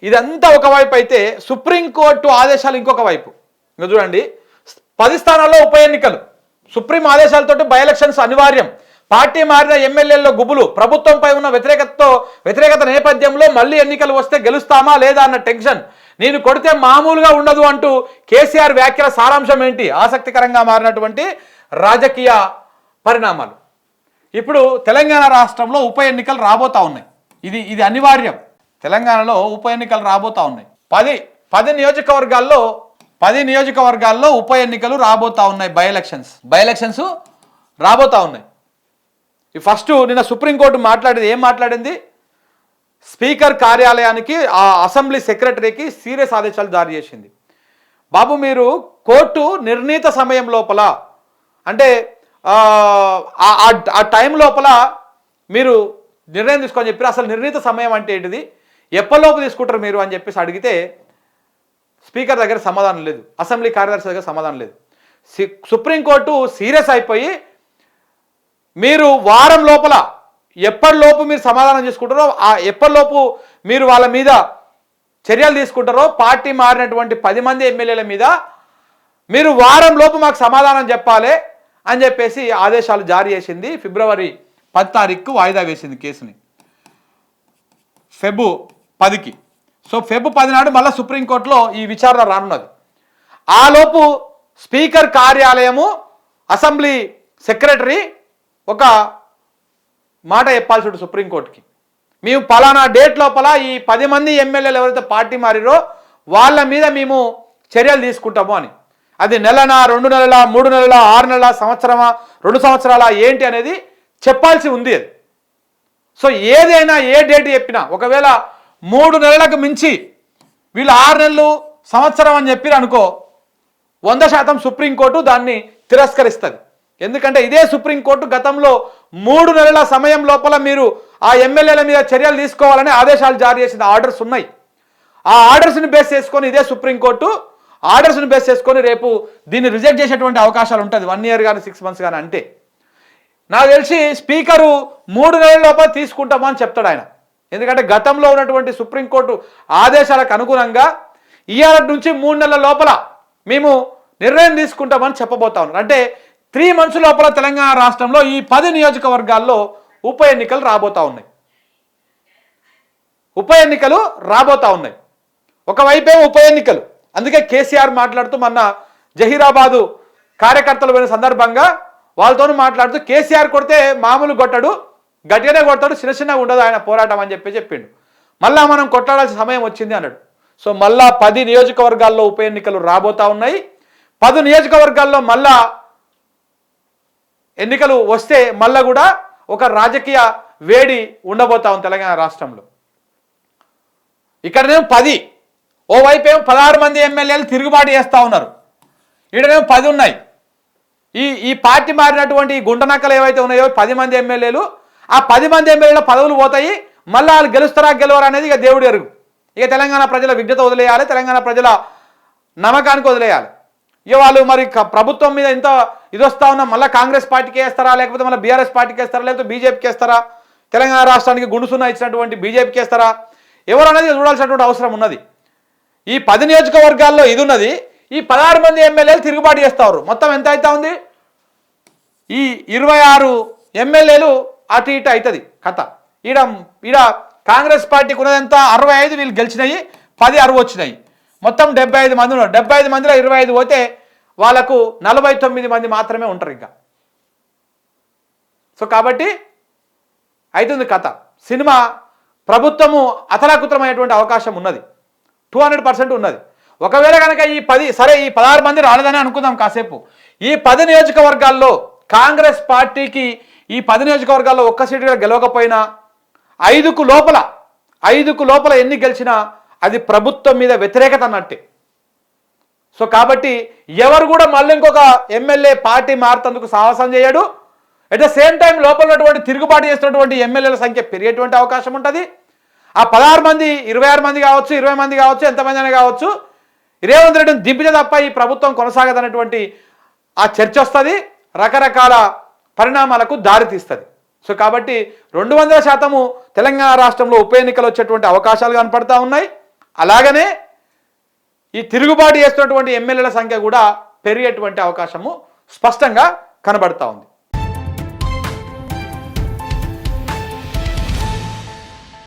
ఇదంతా ఒకవైపు అయితే సుప్రీంకోర్టు ఆదేశాలు ఇంకొక వైపు. ఇంకా చూడండి, 10 స్థానాల్లో ఉప ఎన్నికలు, సుప్రీం ఆదేశాలతోటి బై ఎలక్షన్స్ అనివార్యం, పార్టీ మారిన ఎమ్మెల్యేల్లో గుబులు, ప్రభుత్వంపై ఉన్న వ్యతిరేకత నేపథ్యంలో మళ్ళీ ఎన్నికలు వస్తే గెలుస్తామా లేదా అన్న టెన్షన్, నేను కొడితే మామూలుగా ఉండదు అంటూ కేసీఆర్ వ్యాఖ్యల సారాంశం ఏంటి? ఆసక్తికరంగా మారినటువంటి రాజకీయ పరిణామాలు. ఇప్పుడు తెలంగాణ రాష్ట్రంలో ఉప ఎన్నికలు రాబోతా ఉన్నాయి. ఇది అనివార్యం. తెలంగాణలో ఉప ఎన్నికలు రాబోతా ఉన్నాయి. 10 నియోజకవర్గాల్లో ఉప ఎన్నికలు రాబోతా ఉన్నాయి. బై ఎలక్షన్స్ రాబోతా ఉన్నాయి. ఫస్ట్ నిన్న సుప్రీంకోర్టు ఏం మాట్లాడింది? స్పీకర్ కార్యాలయానికి, ఆ అసెంబ్లీ సెక్రటరీకి సీరియస్ ఆదేశాలు జారీ చేసింది. బాబు, మీరు కోర్టు నిర్ణీత సమయం లోపల, అంటే ఆ టైం లోపల మీరు నిర్ణయం తీసుకొని చెప్పారు. అసలు నిర్ణీత సమయం అంటే ఏంటిది, ఎప్పటిలోపు తీసుకుంటారు మీరు అని చెప్పేసి అడిగితే స్పీకర్ దగ్గర సమాధానం లేదు, అసెంబ్లీ కార్యదర్శి దగ్గర సమాధానం లేదు. సుప్రీంకోర్టు సీరియస్ అయిపోయి, మీరు వారం లోపల ఎప్పటిలోపు మీరు సమాధానం చేసుకుంటారో, ఆ ఎప్పటిలోపు మీరు వాళ్ళ మీద చర్యలు తీసుకుంటారో, పార్టీ మారినటువంటి 10 మంది ఎమ్మెల్యేల మీద మీరు వారం లోపు మాకు సమాధానం చెప్పాలి అని చెప్పేసి ఆదేశాలు జారీ చేసింది. ఫిబ్రవరి 10 తారీఖుకు వాయిదా వేసింది కేసుని, ఫెబ్ 10కి. సో ఫెబ్ 10 నాడు మళ్ళీ సుప్రీంకోర్టులో ఈ విచారణ రానున్నది. ఆలోపు స్పీకర్ కార్యాలయము, అసెంబ్లీ సెక్రటరీ ఒక మాట చెప్పాల్సి ఉంటుంది సుప్రీంకోర్టుకి. మేము పలానా డేట్ లోపల ఈ 10 మంది ఎమ్మెల్యేలు ఎవరైతే పార్టీ మారిరో వాళ్ళ మీద మేము చర్యలు తీసుకుంటాము అని. అది నెలనా, 2 నెలల, 3 నెలల, 6 నెలల, సంవత్సరమా, 2 సంవత్సరాల ఏంటి అనేది చెప్పాల్సి ఉంది అది. సో ఏదైనా ఏ డేట్ చెప్పినా, ఒకవేళ 3 నెలలకు మించి వీళ్ళు 6 నెలలు, సంవత్సరం అని చెప్పిరు అనుకో, 100% సుప్రీంకోర్టు దాన్ని తిరస్కరిస్తుంది. ఎందుకంటే ఇదే సుప్రీంకోర్టు గతంలో 3 నెలల సమయం లోపల మీరు ఆ ఎమ్మెల్యేల మీద చర్యలు తీసుకోవాలని ఆదేశాలు జారీ చేసిన ఆర్డర్స్ ఉన్నాయి. ఆ ఆర్డర్స్ని బేస్ చేసుకొని ఇదే సుప్రీంకోర్టు ఆర్డర్స్ని బేస్ చేసుకొని రేపు దీన్ని రిజెక్ట్ చేసేటువంటి అవకాశాలు ఉంటుంది, 1 ఇయర్ కానీ 6 మంత్స్ కానీ. అంటే నాకు తెలిసి స్పీకరు 3 నెలల లోపల తీసుకుంటామని చెప్తాడు ఆయన. ఎందుకంటే గతంలో ఉన్నటువంటి సుప్రీంకోర్టు ఆదేశాలకు అనుగుణంగా ఇయర్ నుంచి 3 నెలల లోపల మేము నిర్ణయం తీసుకుంటామని చెప్పబోతా ఉన్నారు. అంటే 3 మంత్స్ లోపల తెలంగాణ రాష్ట్రంలో ఈ 10 నియోజకవర్గాల్లో ఉప ఎన్నికలు రాబోతా ఉన్నాయి. ఒకవైపేమో ఉప ఎన్నికలు. అందుకే కేసీఆర్ మాట్లాడుతూ మొన్న జహీరాబాదు కార్యకర్తలు పోయిన సందర్భంగా వాళ్ళతో మాట్లాడుతూ, కేసీఆర్ కొడితే మామూలు కొట్టడు, గట్టిగానే కొడతాడు, చిన్నగా ఉండదు ఆయన పోరాటం అని చెప్పిండు. మళ్ళా మనం కొట్లాడాల్సిన సమయం వచ్చింది అన్నాడు. సో మళ్ళా 10 నియోజకవర్గాల్లో ఉప ఎన్నికలు రాబోతా ఉన్నాయి. 10 నియోజకవర్గాల్లో మళ్ళా ఎన్నికలు వస్తే మళ్ళా కూడా ఒక రాజకీయ వేడి ఉండబోతా ఉంది తెలంగాణ రాష్ట్రంలో. ఇక్కడనేమో 10, ఓవైపు ఏమో 16 మంది ఎమ్మెల్యేలు తిరుగుబాటు చేస్తూ ఉన్నారు, ఈడనేమో 10 ఉన్నాయి. ఈ పార్టీ మారినటువంటి గుంటనక్కలు ఏవైతే ఉన్నాయో 10 మంది ఎమ్మెల్యేలు, ఆ 10 మంది ఎమ్మెల్యేల పదవులు పోతాయి. మళ్ళీ వాళ్ళు గెలుస్తారా గెలవరా అనేది ఇక దేవుడు ఎరుగు. ఇక తెలంగాణ ప్రజల విజ్ఞత వదిలేయాలి, తెలంగాణ ప్రజల నమ్మకానికి వదిలేయాలి. ఇక వాళ్ళు మరి ప్రభుత్వం మీద ఇంత ఇది వస్తా ఉన్నా మళ్ళీ కాంగ్రెస్ పార్టీకి వేస్తారా, లేకపోతే మళ్ళీ బీఆర్ఎస్ పార్టీకి వేస్తారా, లేకపోతే బీజేపీకి వేస్తారా, తెలంగాణ రాష్ట్రానికి గుండుసున్నా ఇచ్చినటువంటి బీజేపీకి వేస్తారా, ఎవరు అనేది చూడాల్సినటువంటి అవసరం ఉన్నది. ఈ 10 నియోజకవర్గాల్లో ఇది ఉన్నది. ఈ 16 మంది ఎమ్మెల్యేలు తిరుగుబాటు చేస్తారు. మొత్తం ఎంత అవుతా ఉంది? ఈ 26 ఎమ్మెల్యేలు అటు ఇటు అవుతుంది కథ. ఈడ కాంగ్రెస్ పార్టీకి ఉన్నది ఎంత? 65, వీళ్ళు గెలిచినాయి 10, 60 వచ్చినాయి. మొత్తం 75 మంది ఉన్నారు. 75 మందిలో 25 పోతే వాళ్ళకు 49 మంది మాత్రమే ఉంటారు ఇంకా. సో కాబట్టి అవుతుంది కథ. సినిమా ప్రభుత్వము అతలాకుతలమైనటువంటి అవకాశం ఉన్నది, 200% ఉన్నది. ఒకవేళ కనుక ఈ 16 మంది రాలేదని అనుకుందాం కాసేపు. ఈ 10 నియోజకవర్గాల్లో కాంగ్రెస్ పార్టీకి ఈ 10 నియోజకవర్గాల్లో ఒక్క సీటు కూడా గెలవకపోయినా 5కు లోపల ఎన్ని గెలిచినా అది ప్రభుత్వం మీద వ్యతిరేకత అన్నట్టే. సో కాబట్టి ఎవరు కూడా మళ్ళీ ఇంకొక ఎమ్మెల్యే పార్టీ మారుతందుకు సాహసం చేయడు. అట్ ద సేమ్ టైం లోపల ఉన్నటువంటి తిరుగుబాటు చేస్తున్నటువంటి ఎమ్మెల్యేల సంఖ్య పెరిగేటువంటి అవకాశం ఉంటుంది. ఆ 16 మంది 26 మంది కావచ్చు, 20 మంది కావచ్చు, ఎంతమంది అయినా కావచ్చు, రేవంత్ రెడ్డిని దింపితే తప్ప ఈ ప్రభుత్వం కొనసాగదనేటువంటి ఆ చర్చ వస్తుంది, రకరకాల పరిణామాలకు దారితీస్తుంది. సో కాబట్టి 200% తెలంగాణ రాష్ట్రంలో ఉప ఎన్నికలు వచ్చేటువంటి అవకాశాలు కనపడతా ఉన్నాయి. అలాగనే ఈ తిరుగుబాటు చేస్తున్నటువంటి ఎమ్మెల్యేల సంఖ్య కూడా పెరిగేటువంటి అవకాశము స్పష్టంగా కనబడతా ఉంది.